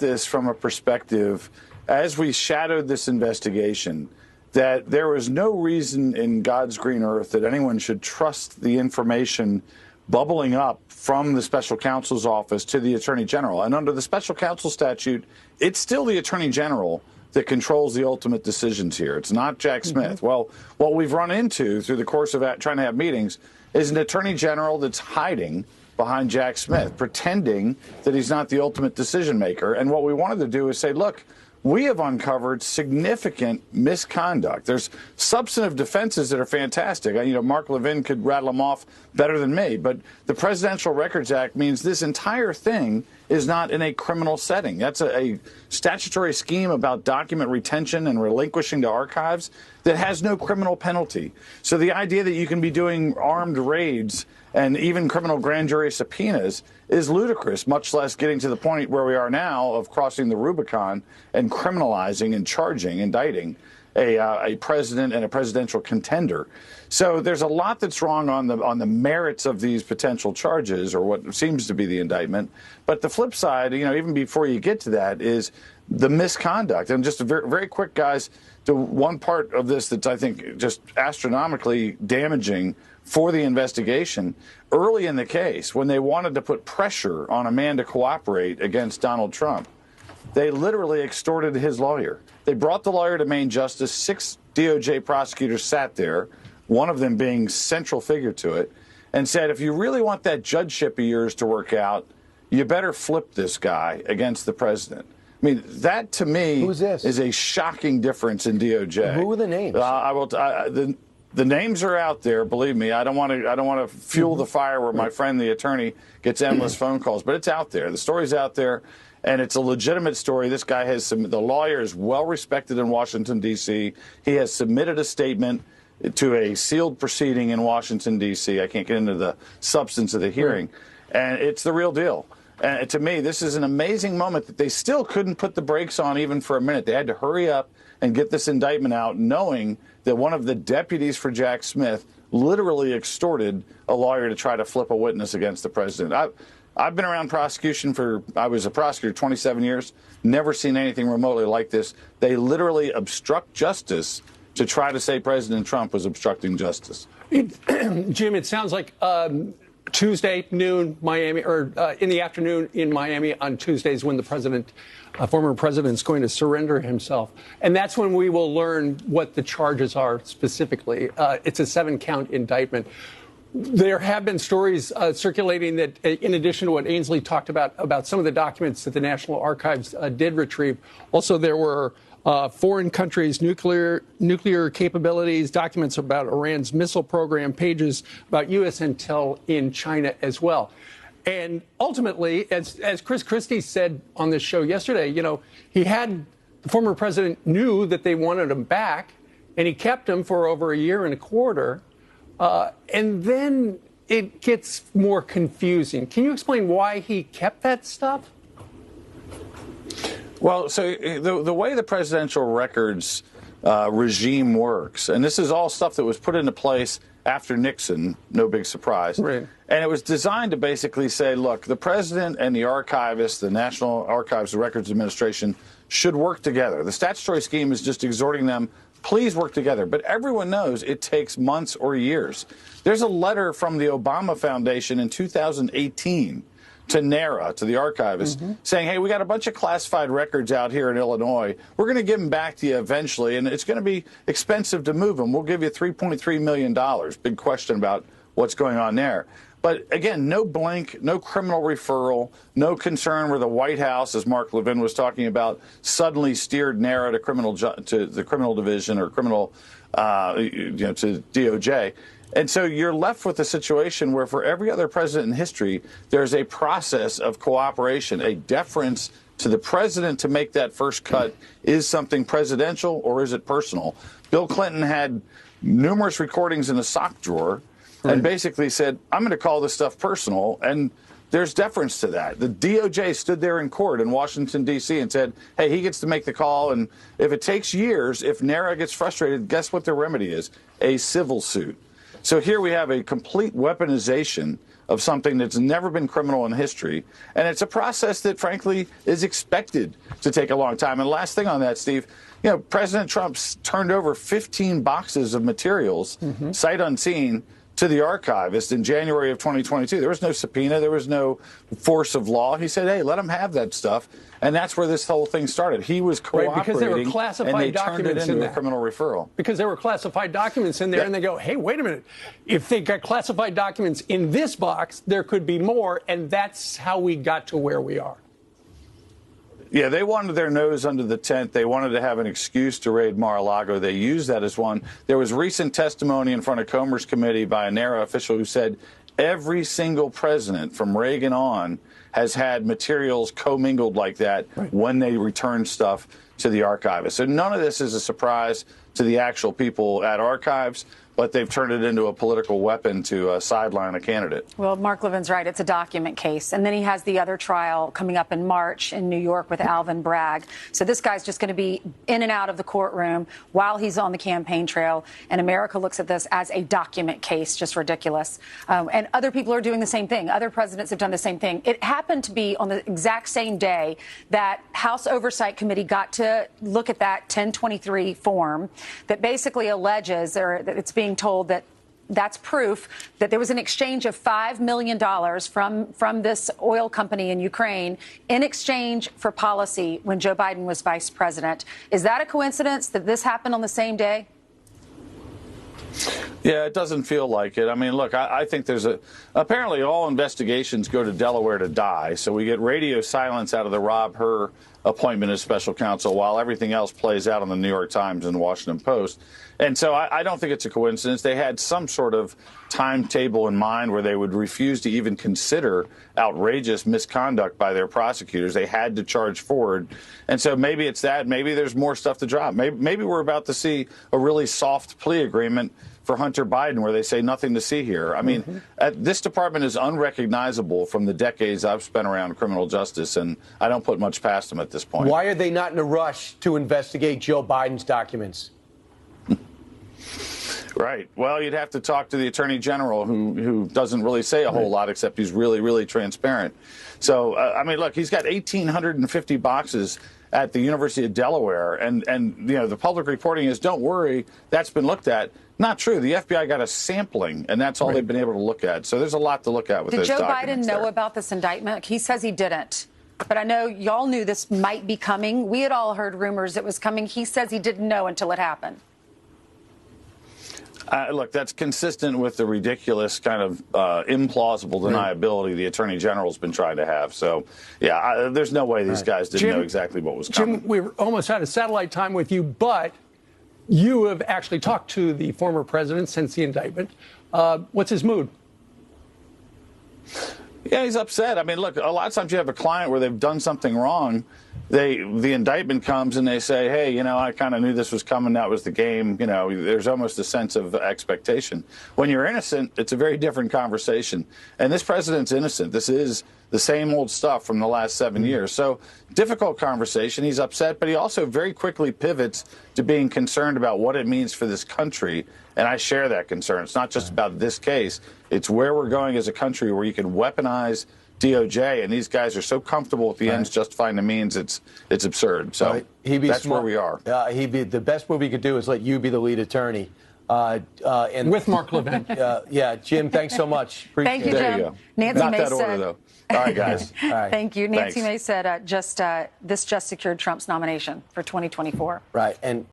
this from a perspective, as we shadowed this investigation, that there was no reason in God's green earth that anyone should trust the information bubbling up from the special counsel's office to the attorney general. And under the special counsel statute, it's still the attorney general that controls the ultimate decisions here. It's not Jack Smith. Well, what we've run into through the course of trying to have meetings is an attorney general that's hiding behind Jack Smith, pretending that he's not the ultimate decision maker. And what we wanted to do is say, look, we have uncovered significant misconduct. There's substantive defenses that are fantastic. Mark Levin could rattle them off better than me, but the Presidential Records Act means this entire thing is not in a criminal setting. That's a statutory scheme about document retention and relinquishing to archives that has no criminal penalty. So the idea that you can be doing armed raids and even criminal grand jury subpoenas is ludicrous, much less getting to the point where we are now of crossing the Rubicon and criminalizing and charging, indicting a president and a presidential contender. So there's a lot that's wrong on the merits of these potential charges, or what seems to be the indictment. But the flip side, even before you get to that, is the misconduct. And just a very, very quick, guys, to one part of this that's, I think, just astronomically damaging for the investigation. Early in the case, when they wanted to put pressure on a man to cooperate against Donald Trump, they literally extorted his lawyer. They brought the lawyer to Main Justice. 6 DOJ prosecutors sat there, one of them being central figure to it, and said, if you really want that judgeship of yours to work out, you better flip this guy against the president. I mean, that to me is a shocking difference in DOJ. Who are the names? The names are out there. Believe me, I don't want to fuel the fire where my friend, the attorney, gets endless phone calls. But it's out there. The story's out there, and it's a legitimate story. This guy the lawyer is well respected in Washington, D.C. He has submitted a statement to a sealed proceeding in Washington, D.C. I can't get into the substance of the hearing, and it's the real deal. And to me, this is an amazing moment that they still couldn't put the brakes on even for a minute. They had to hurry up and get this indictment out, knowing that one of the deputies for Jack Smith literally extorted a lawyer to try to flip a witness against the president. I've been around prosecution I was a prosecutor 27 years, never seen anything remotely like this. They literally obstruct justice to try to say President Trump was obstructing justice. Jim, it sounds like Tuesday noon, Miami, or in the afternoon in Miami on Tuesdays when the former president is going to surrender himself. And that's when we will learn what the charges are specifically. It's a 7-count indictment. There have been stories circulating that, in addition to what Ainsley talked about some of the documents that the National Archives did retrieve, also there were foreign countries' nuclear capabilities, documents about Iran's missile program, pages about U.S. intel in China as well. And ultimately, as Chris Christie said on this show yesterday, the former president knew that they wanted him back, and he kept him for over a year and a quarter. And then it gets more confusing. Can you explain why he kept that stuff? Well, so the way the presidential records regime works, and this is all stuff that was put into place after Nixon, no big surprise. Right. And it was designed to basically say, look, the president and the archivist, the National Archives, the Records Administration, should work together. The statutory scheme is just exhorting them, please work together. But everyone knows it takes months or years. There's a letter from the Obama Foundation in 2018 to NARA, to the archivist, saying, hey, we got a bunch of classified records out here in Illinois. We're going to give them back to you eventually, and it's going to be expensive to move them. We'll give you $3.3 million. Big question about what's going on there. But again, no blink, no criminal referral, no concern where the White House, as Mark Levin was talking about, suddenly steered NARA to the criminal division or criminal, to DOJ. And so you're left with a situation where for every other president in history, there's a process of cooperation, a deference to the president to make that first cut. Is something presidential or is it personal? Bill Clinton had numerous recordings in a sock drawer and basically said, I'm going to call this stuff personal. And there's deference to that. The DOJ stood there in court in Washington, D.C. and said, hey, he gets to make the call. And if it takes years, if NARA gets frustrated, guess what the remedy is? A civil suit. So here we have a complete weaponization of something that's never been criminal in history. And it's a process that, frankly, is expected to take a long time. And last thing on that, Steve, President Trump's turned over 15 boxes of materials, sight unseen, to the archivist in January of 2022. There was no subpoena. There was no force of law. He said, hey, let him have that stuff. And that's where this whole thing started. He was cooperating, because there were classified and they documents turned it into in a there. criminal referral. Because there were classified documents in there, and they go, hey, wait a minute. If they got classified documents in this box, there could be more, and that's how we got to where we are. Yeah, they wanted their nose under the tent. They wanted to have an excuse to raid Mar-a-Lago. They used that as one. There was recent testimony in front of Comer's committee by a NARA official who said every single president from Reagan on has had materials commingled like that when they return stuff to the archivist. So none of this is a surprise to the actual people at archives, but they've turned it into a political weapon to sideline a candidate. Well, Mark Levin's right. It's a document case. And then he has the other trial coming up in March in New York with Alvin Bragg. So this guy's just going to be in and out of the courtroom while he's on the campaign trail. And America looks at this as a document case, just ridiculous. And other people are doing the same thing. Other presidents have done the same thing. It happened to be on the exact same day that House Oversight Committee got to look at that 1023 form that basically alleges, or that it's being told that that's proof that there was an exchange of $5 million from this oil company in Ukraine in exchange for policy when Joe Biden was vice president. Is that a coincidence that this happened on the same day? Yeah, it doesn't feel like it. I mean, look, I think apparently all investigations go to Delaware to die. So we get radio silence out of the Rob Hur appointment as special counsel while everything else plays out on the New York Times and the Washington Post. And so I don't think it's a coincidence. They had some sort of timetable in mind where they would refuse to even consider outrageous misconduct by their prosecutors. They had to charge forward. And so maybe it's that. Maybe there's more stuff to drop. Maybe we're about to see a really soft plea agreement for Hunter Biden where they say nothing to see here. I mean, this department is unrecognizable from the decades I've spent around criminal justice, and I don't put much past them at this point. Why are they not in a rush to investigate Joe Biden's documents? Right. Well, you'd have to talk to the Attorney General, who doesn't really say a whole lot, except he's really, really transparent. So, I mean, look, he's got 1,850 boxes at the University of Delaware, and the public reporting is, don't worry, that's been looked at. Not true. The FBI got a sampling, and that's all they've been able to look at. So there's a lot to look at with those documents. Did Joe Biden know about this indictment? He says he didn't. But I know y'all knew this might be coming. We had all heard rumors it was coming. He says he didn't know until it happened. Look, that's consistent with the ridiculous kind of implausible deniability the Attorney General's been trying to have. So, yeah, there's no way these guys didn't know exactly what was coming. Jim, we're almost out of satellite time with you, but you have actually talked to the former president since the indictment. What's his mood? Yeah, he's upset. I mean, look, a lot of times you have a client where they've done something wrong. The indictment comes and they say, hey, I kind of knew this was coming. That was the game. There's almost a sense of expectation. When you're innocent, it's a very different conversation. And this president's innocent. This is the same old stuff from the last 7 years. So difficult conversation. He's upset, but he also very quickly pivots to being concerned about what it means for this country. And I share that concern. It's not just about this case. It's where we're going as a country where you can weaponize DOJ, and these guys are so comfortable with the ends justifying the means, it's absurd. So that's where we are. The best move he could do is let you be the lead attorney. And with Mark Levin. Yeah, Jim, thanks so much. Thank you, Jim. There you go. Nancy Not May that said, order, though. All right, guys. All right. Thank you. Nancy Thanks. May said this just secured Trump's nomination for 2024. Right. And